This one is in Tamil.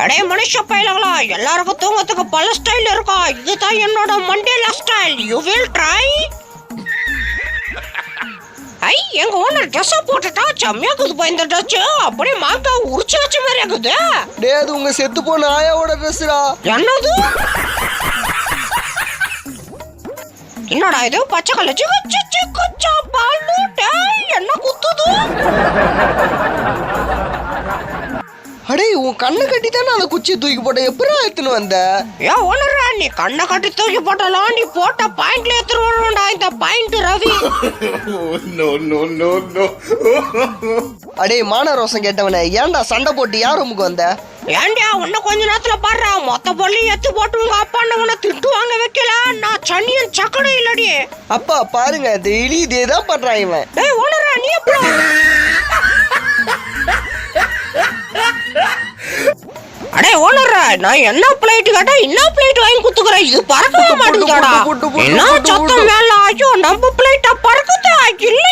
அடே மனுஷ பையலங்களா, எல்லாருக்கும் தூங்கத்துக்கு பல ஸ்டைல் இருக்கா. இதுதான் என்னோட Mandela style. You will try. I, எங்க ஓனர் ட்ரெஸ் போட்டுட்டா செம்மையா இருக்குது. இந்த ட்ரெஸ் அப்படியே மாங்கா உரிச்சு வச்ச மாதிரி இருக்குது. டேய், அது உங்க செத்து போன ஆயாவோட ட்ரெஸ்டா. என்னது? என்னடா இது பச்சை கலர் என்ன குத்துது? அடே, உன் கண்ணை கட்டி தானே அந்த குச்சியை தூக்கி போட்ட. எப்படா எடுத்துன்னு வந்த? ஏன் ஓனரா, நீ கண்ணை கட்டி தூக்கி போட்டலாம். நீ போட்ட பாயிண்ட்ல எடுத்துருவாடா இந்த பாயிண்ட் ரவி. அடே மான ரோசம் கேட்டவனே, ஏன்டா சண்டை போட்டு யார் ரூமுக்கு வந்த? ஏன்டா இன்னும் கொஞ்ச நேரத்துல பாடுறா மொத்த பொருளை எத்து போட்டு உங்க அப்பா உன்னை திட்டு வாங்க வைக்கல. நான் சனியன் சக்கடை இல்லடி. அப்பா பாருங்க, டெய்லி இதேதான் பண்றான் இவன். டேய் ஓனரா, நீ எப்படி? அடே ஓனரா, நான் என்ன பிளேட் கேட்டா என்ன பிளேட் வாங்கி குத்துக்கிறேன். இது பறக்கவே மாட்டேங்குதாடா. என்ன சத்தம் மேல? ஐயோ, நம்ம பிளேட்டா பறக்குதா? இல்ல